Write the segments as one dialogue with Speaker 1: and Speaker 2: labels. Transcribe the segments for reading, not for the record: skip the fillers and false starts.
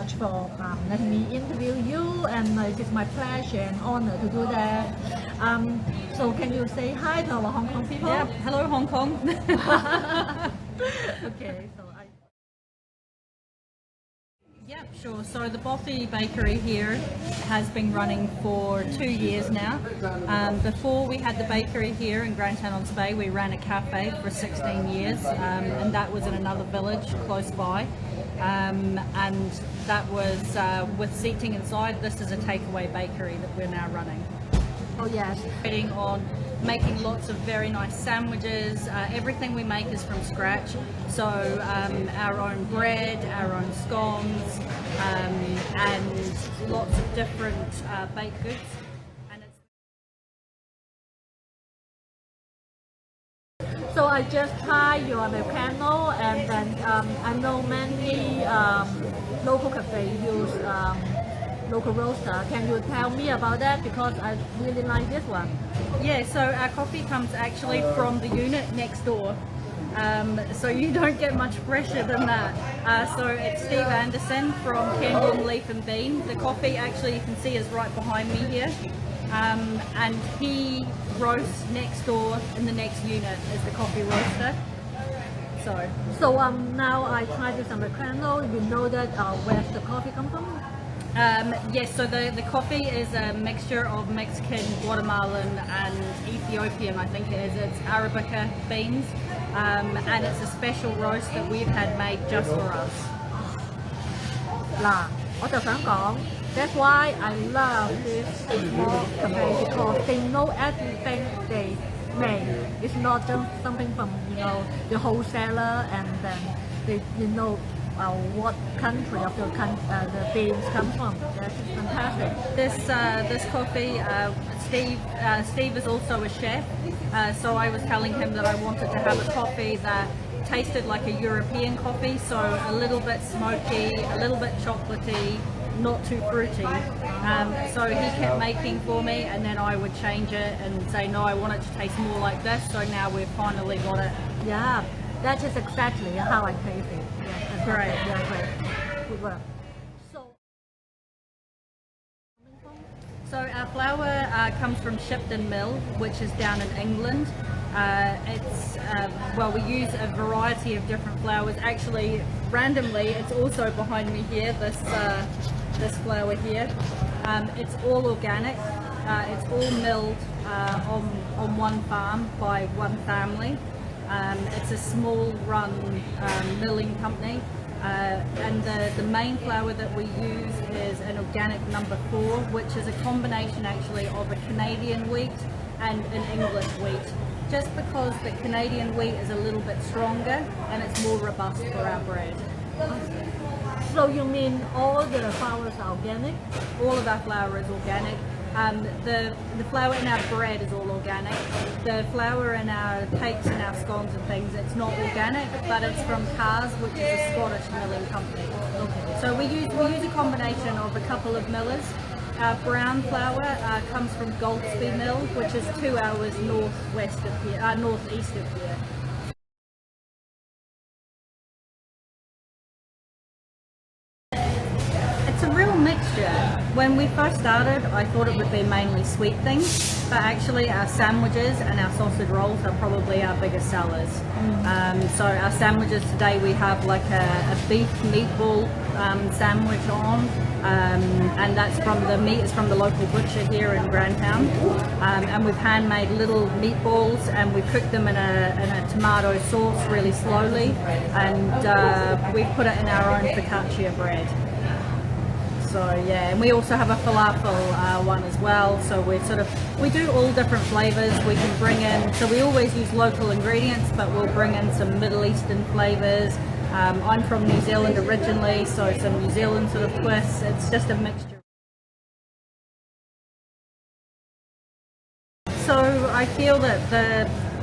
Speaker 1: much for letting me interview you, and it's my pleasure and honor to do that. So can you say hi to our Hong Kong people?
Speaker 2: Yeah, hello Hong Kong.
Speaker 1: Okay, so
Speaker 2: Yeah, sure. So the Bothy bakery here has been running for 2 years now. Before we had the bakery here in Grantown-on-spey, we ran a cafe for 16 years, and that was in another village close by. And that was with seating inside. This is a takeaway bakery that we're now running.
Speaker 1: oh yes.
Speaker 2: Working on making lots of very nice sandwiches. Everything we make is from scratch. So our own bread, our own scones, and lots of different baked goods. And
Speaker 1: So I just tried your Americano, and then I know many local cafes use local roaster. Can you tell me about that, because I really like this one?
Speaker 2: yeah, so our coffee comes actually from the unit next door. So you don't get much fresher than that. So it's Steve Anderson from Kirsten Leaf and Bean. The coffee actually you can see is right behind me here. And he roasts next door in the next unit is the coffee roaster.
Speaker 1: So now I tried this Americano. You know that where's the coffee come from?
Speaker 2: Yes, so the coffee is a mixture of Mexican, Guatemalan and Ethiopian, I think it is. It's Arabica beans, and it's a special roast that we've had made just for us.
Speaker 1: 嗱，我就想講 that's why I love this small cafe, because they know everything they make. It's not just something from the wholesaler, and then they what country of the beans come from. That's fantastic.
Speaker 2: This coffee, Steve is also a chef, so I was telling him that I wanted to have a coffee that tasted like a European coffee, so a little bit smoky, a little bit chocolatey, not too fruity. So he kept making for me, and then I would change it and say, no, I want it to taste more like this, so now we've finally got it.
Speaker 1: Yeah, that is exactly how I taste it. Yeah,
Speaker 2: Great.
Speaker 1: Yeah, great. Good work.
Speaker 2: So our flour comes from Shipton Mill, which is down in England. Well, we use a variety of different flours. Actually, randomly, it's also behind me here, this flour here. It's all organic. It's all milled on one farm by one family. It's a small run milling company. And the main flour that we use is an organic number 4, which is a combination actually of a Canadian wheat and an English wheat, just because the Canadian wheat is a little bit stronger and it's more robust for our bread.
Speaker 1: So you mean all the flours are organic?
Speaker 2: All of our flour is organic. The flour in our bread is all organic. The flour in our cakes and our scones and things, it's not organic, but it's from Cars, which is a Scottish milling company.
Speaker 1: Okay.
Speaker 2: So we use a combination of a couple of millers. Our brown flour comes from Spey Mill, which is 2 hours northeast of here. It's a real mixture. When we first started, I thought it would be mainly sweet things, but actually our sandwiches and our sausage rolls are probably our biggest sellers. So our sandwiches today, we have like a beef meatball sandwich on, and that's from the meat is from the local butcher here in Grantown, and we've handmade little meatballs, and we cook them in a tomato sauce really slowly, and we put it in our own focaccia bread. So yeah, and we also have a falafel one as well. So we do all different flavors. We can bring in, so we always use local ingredients, but we'll bring in some Middle Eastern flavors. I'm from New Zealand originally, so some New Zealand sort of twists. It's just a mixture. So I feel that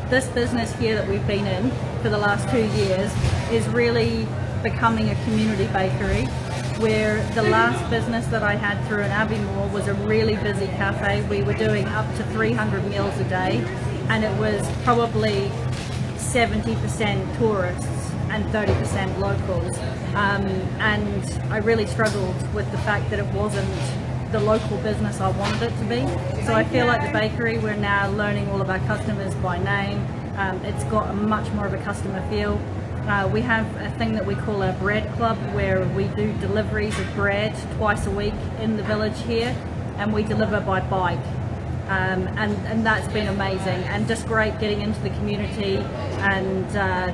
Speaker 2: this business here that we've been in for the last 2 years is really becoming a community bakery, where the last business that I had through in Aviemore was a really busy cafe. We were doing up to 300 meals a day, and it was probably 70% tourists and 30% locals. And I really struggled with the fact that it wasn't the local business I wanted it to be. So I feel like the bakery, we're now learning all of our customers by name. It's got a much more of a customer feel. We have a thing that we call our bread club, where we do deliveries of bread twice a week in the village here, and we deliver by bike. And that's been amazing, and just great getting into the community and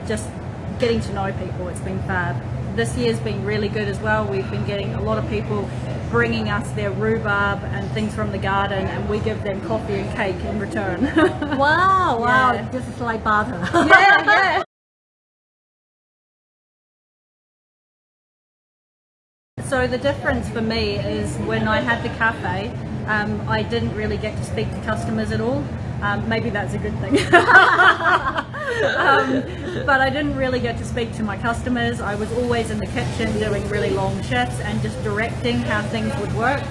Speaker 2: just getting to know people. It's been fab. This year's been really good as well. We've been getting a lot of people bringing us their rhubarb and things from the garden, and we give them coffee and cake in return.
Speaker 1: Wow, wow,
Speaker 2: Yeah.
Speaker 1: this is like butter.
Speaker 2: Yeah. So the difference for me is when I had the cafe, I didn't really get to speak to customers at all. Maybe that's a good thing. But I didn't really get to speak to my customers. I was always in the kitchen doing really long shifts and just directing how things would work.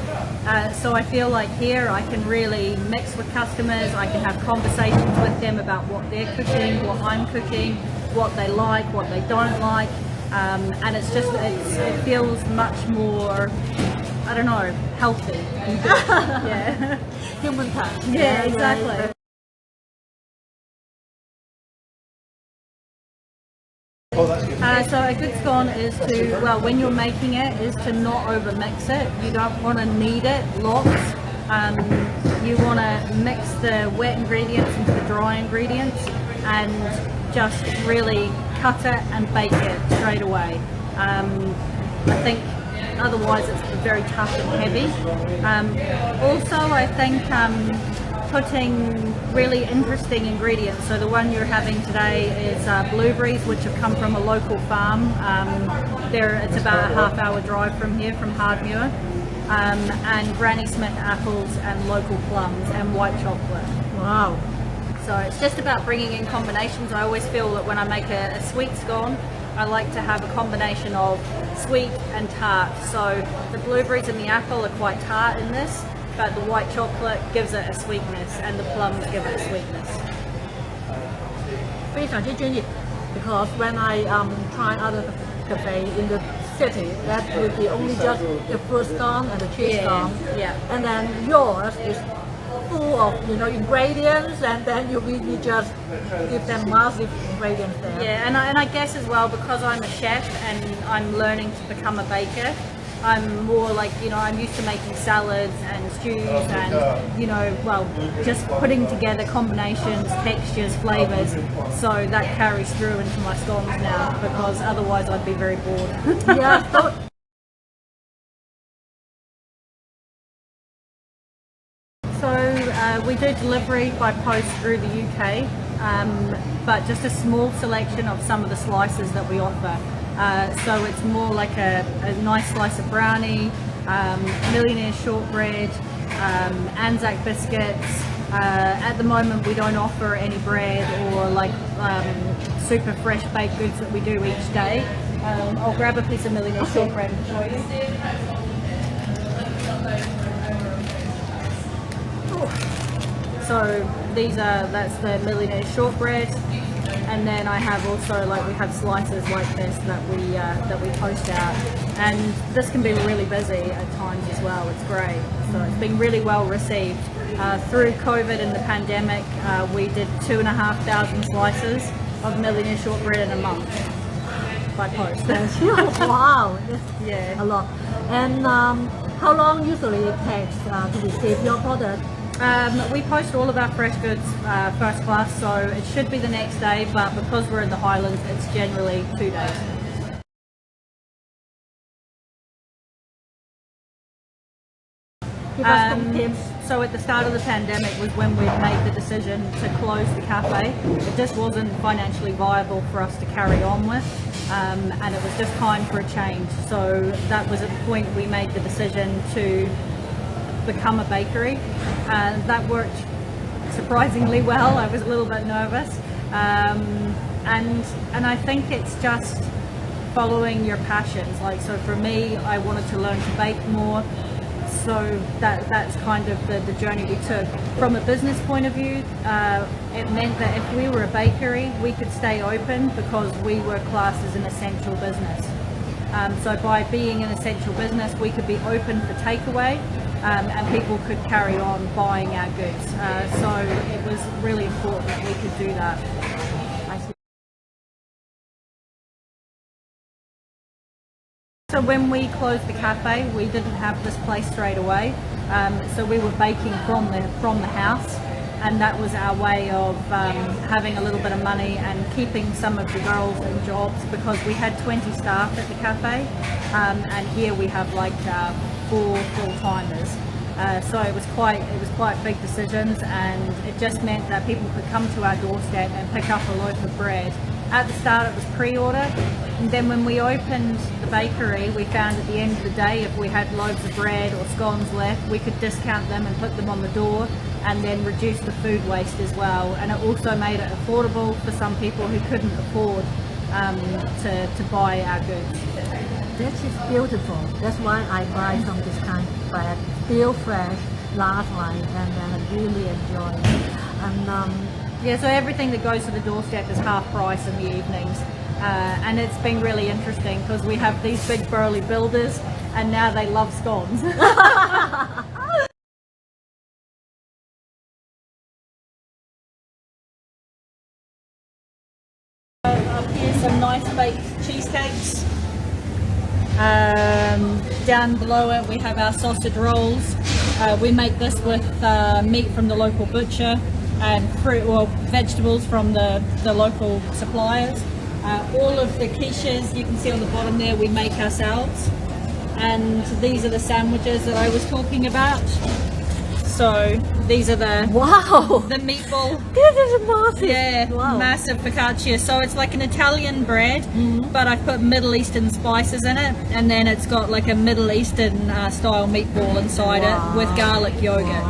Speaker 2: So I feel like here I can really mix with customers. I can have conversations with them about what they're cooking, what I'm cooking, what they like, what they don't like. And it's just, it feels much more, I don't know, healthy and good. Yeah.
Speaker 1: Human touch.
Speaker 2: Yeah, exactly. So a good scone is to, well, when you're making it, is to not over mix it. You don't want to knead it lots. You want to mix the wet ingredients into the dry ingredients and just really cut it and bake it straight away. I think otherwise it's very tough and heavy. Also, I think putting really interesting ingredients. So the one you're having today is blueberries, which have come from a local farm. It's about a half-hour drive from here, from Hardmuir. And Granny Smith apples and local plums and white chocolate.
Speaker 1: Wow.
Speaker 2: So it's just about bringing in combinations. I always feel that when I make a sweet scone, I like to have a combination of sweet and tart. So the blueberries and the apple are quite tart in this, but the white chocolate gives it a sweetness and the plums give it a sweetness.
Speaker 1: 非常之专业 because when I try other cafe in the city, that would be only just the fruit scone and the cheese scone.
Speaker 2: Yeah.
Speaker 1: And then yours is full of ingredients, and then you really just give them massive ingredients there.
Speaker 2: Yeah, and I guess as well, because I'm a chef and I'm learning to become a baker, I'm more like, I'm used to making salads and stews and, well, just putting together combinations, textures, flavours. So that carries through into my scones now, because otherwise I'd be very bored.
Speaker 1: Yeah. So,
Speaker 2: we do delivery by post through the UK, but just a small selection of some of the slices that we offer. So it's more like a nice slice of brownie, millionaire shortbread, Anzac biscuits. At the moment we don't offer any bread or like super fresh baked goods that we do each day. I'll grab a piece of millionaire shortbread and show you. So that's the millionaire shortbread, and then I have also we have slices like this that we post out, and this can be really busy at times as well. It's great, so it's been really well received. Through COVID and the pandemic, we did 2,500 slices of millionaire shortbread in a month by post.
Speaker 1: wow, that's
Speaker 2: Yeah.
Speaker 1: a lot. And how long usually it takes to receive your product?
Speaker 2: We post all of our fresh goods first class, so it should be the next day, but because we're in the Highlands, it's generally 2 days.
Speaker 1: Give us some tips.
Speaker 2: So at the start of the pandemic was when we made the decision to close the cafe. It just wasn't financially viable for us to carry on with, and it was just time for a change. So that was at the point we made the decision to become a bakery. That worked surprisingly well. I was a little bit nervous, and I think it's just following your passions. So for me, I wanted to learn to bake more. so that's kind of the journey we took. From a business point of view, it meant that if we were a bakery, we could stay open because we were classed as an essential business. So by being an essential business, we could be open for takeaway, and people could carry on buying our goods. So it was really important that we could do that. So when we closed the cafe, we didn't have this place straight away. So we were baking from the house, and that was our way of having a little bit of money and keeping some of the girls in jobs, because we had 20 staff at the cafe, and here we have like 4 full-timers. So it was quite big decisions, and it just meant that people could come to our doorstep and pick up a loaf of bread. At the start it was pre-order, and then when we opened the bakery, we found at the end of the day, if we had loaves of bread or scones left, we could discount them and put them on the door, and then reduce the food waste as well. And it also made it affordable for some people who couldn't afford to buy our goods.
Speaker 1: That is beautiful. That's why I buy from this kind of bread. Still fresh, last night, and I really enjoy it. And
Speaker 2: yeah, so everything that goes to the doorstep is half price in the evenings. And it's been really interesting because we have these big burly builders, and now they love scones. Up here, some nice baked cheesecakes. Down below it, we have our sausage rolls. We make this with meat from the local butcher and fruit or vegetables from the local suppliers. All of the quiches you can see on the bottom there, we make ourselves. And these are the sandwiches that I was talking about. So these are the the meatball.
Speaker 1: This is massive.
Speaker 2: Yeah,
Speaker 1: wow.
Speaker 2: Massive focaccia. So it's like an Italian bread, but I've put Middle Eastern spices in it, and then it's got like a Middle Eastern style meatball inside it with garlic yogurt.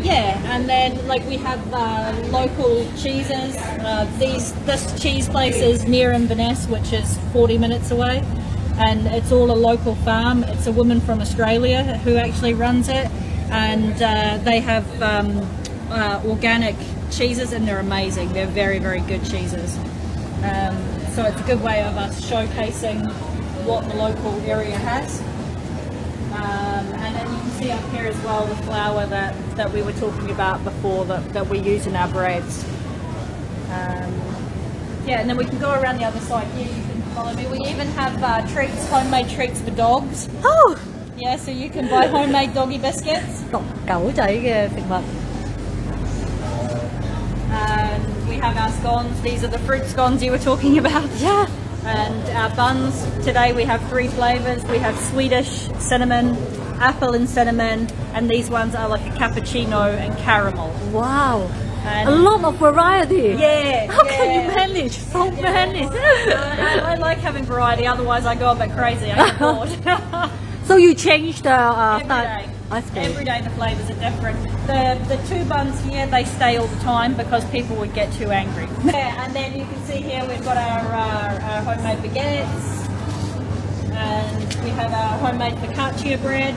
Speaker 2: Yeah, and then like we have local cheeses. This cheese place is near Inverness, which is 40 minutes away, and it's all a local farm. It's a woman from Australia who actually runs it, and they have organic cheeses, and they're amazing. They're very, very good cheeses. So it's a good way of us showcasing what the local area has. And then you can see up here as well the flour that we were talking about before that we use in our breads. Yeah, and then we can go around the other side here. You can follow me. We even have treats, homemade treats for dogs.
Speaker 1: Oh!
Speaker 2: Yeah, so you can buy homemade doggy biscuits.
Speaker 1: Cẩu仔嘅食物.
Speaker 2: And we have our scones. These are the fruit scones you were talking about.
Speaker 1: Yeah.
Speaker 2: And our buns, today we have 3 flavours. We have Swedish cinnamon, apple and cinnamon, and these ones are like a cappuccino and caramel.
Speaker 1: Wow.
Speaker 2: And
Speaker 1: a lot of variety.
Speaker 2: Yeah.
Speaker 1: How can you manage so many?
Speaker 2: I like having variety, otherwise I go a bit crazy. I get bored.
Speaker 1: So you change the
Speaker 2: Every
Speaker 1: style?
Speaker 2: day.
Speaker 1: That's good.
Speaker 2: Every day the flavours are different. The 2 buns here, they stay all the time because people would get too angry. Yeah, and then you can see here we've got our homemade baguettes, and we have our homemade focaccia bread.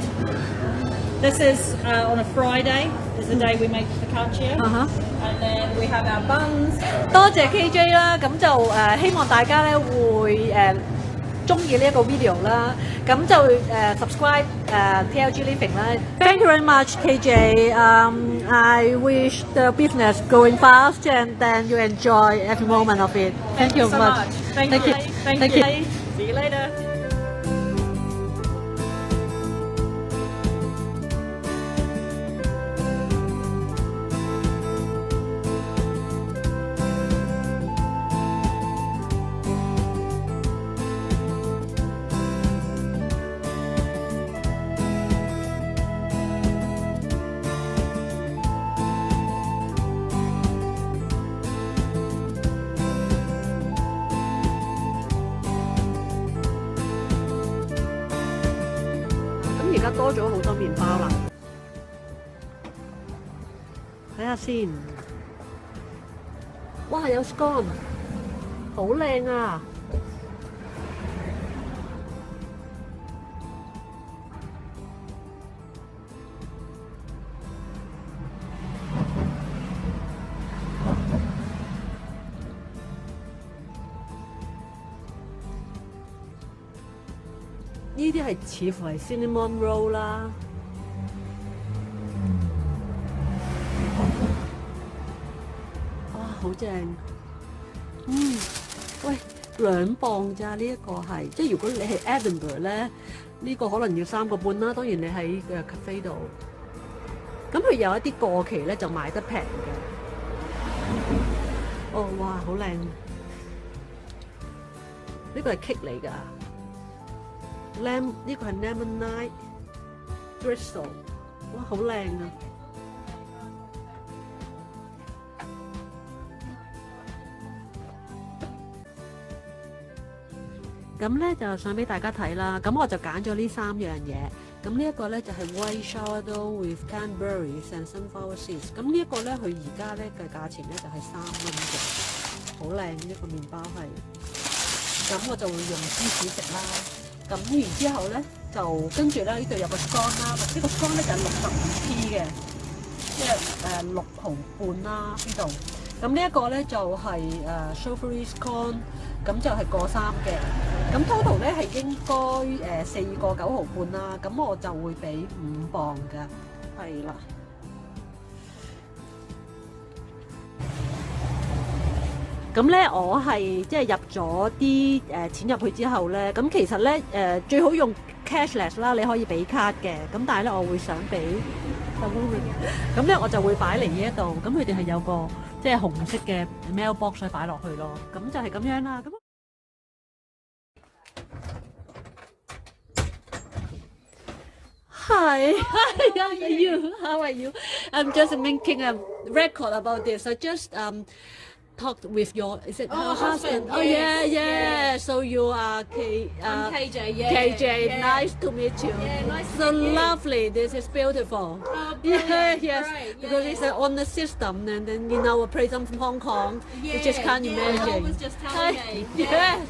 Speaker 2: This is on a Friday, is the day we make the focaccia. And then we have our buns.
Speaker 1: 多謝 KJ 啦，咁就希望大家咧會中意呢一個 video 啦，咁就subscribe TLG Living 啦。Thank you very much, KJ. I wish the business going fast and then you enjoy every moment of it.
Speaker 2: Thank you so much.
Speaker 1: Thank you.
Speaker 2: Thank you. See you later.
Speaker 1: 而家多咗好多麵包啦，睇下先。哇，有 scone， 好靚啊！
Speaker 3: 呢啲係似乎係 cinnamon roll 啦。哇，好正！喂，2磅咋？呢一個係，即係如果你係 Edinburgh 咧，呢個可能要3個半啦。當然你喺cafe 度，咁佢有一啲過期咧就賣得平嘅。哦，哇，好靚！呢個係 cake 嚟㗎。呢個係 lemonade drizzle， 哇，好靚啊！咁咧就想俾大家睇啦，咁我就揀咗呢3樣嘢。咁呢一個咧就係 white sourdough with cranberries and sunflower seeds。咁呢一個咧佢而家咧嘅價錢咧就係3蚊嘅，好靚一個麵包係。咁我就會用芝士食啦。咁然之後咧就跟住咧呢度有個 scone 啦，呢個 scone 咧就係65p 嘅，即係6毫半啦呢度。咁呢一個咧就係strawberry scone， 咁就係過3嘅。咁 total 咧係應該4個9毫半啦。咁我就會俾5磅嘅，係啦。咁咧我係即係入咗啲錢入去之後咧，咁其實咧最好用 cashless 啦，你可以俾卡嘅。咁但係咧我會想俾，咁咧我就會擺嚟呢一度。咁佢哋係有個即係紅色嘅 mailbox 可以擺落去咯。咁就係咁樣啦。咁Hi, how are you? How are you? I'm just making a record about this. I just talked with your, is it her husband? Oh yeah, yeah. So you are
Speaker 2: I'm KJ, yeah.
Speaker 3: KJ,
Speaker 2: yeah.
Speaker 3: nice to meet you.
Speaker 2: Yeah, nice to
Speaker 3: so
Speaker 2: meet you.
Speaker 3: lovely. This is beautiful.
Speaker 2: Oh,
Speaker 3: Yeah,
Speaker 2: brilliant.
Speaker 3: yes.
Speaker 2: Great,
Speaker 3: Because
Speaker 2: yeah.
Speaker 3: it's on the system, and then in our presence from Hong Kong, you just can't imagine.
Speaker 2: Paul was just telling me.
Speaker 3: Yeah.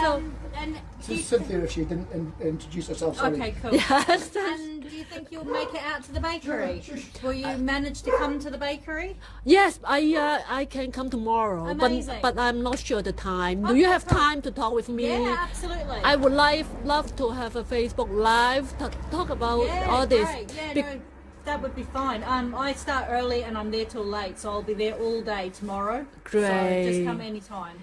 Speaker 3: So.
Speaker 2: And
Speaker 4: This is Cynthia, if she didn't introduce herself, sorry.
Speaker 2: okay, cool.
Speaker 3: Yes.
Speaker 2: And do you think you'll make it out to the bakery? Will you manage to come to the bakery?
Speaker 3: Yes, I can come tomorrow,
Speaker 2: Amazing.
Speaker 3: but I'm not sure the time. Do you
Speaker 2: Okay,
Speaker 3: have
Speaker 2: cool.
Speaker 3: time to talk with me?
Speaker 2: Yeah, absolutely.
Speaker 3: I would love to have a Facebook Live talk about
Speaker 2: yeah,
Speaker 3: all this.
Speaker 2: Great. Yeah,
Speaker 3: Be-
Speaker 2: no, that would be fine. I start early and I'm there till late, so I'll be there all day tomorrow. So
Speaker 3: Great.
Speaker 2: just come anytime.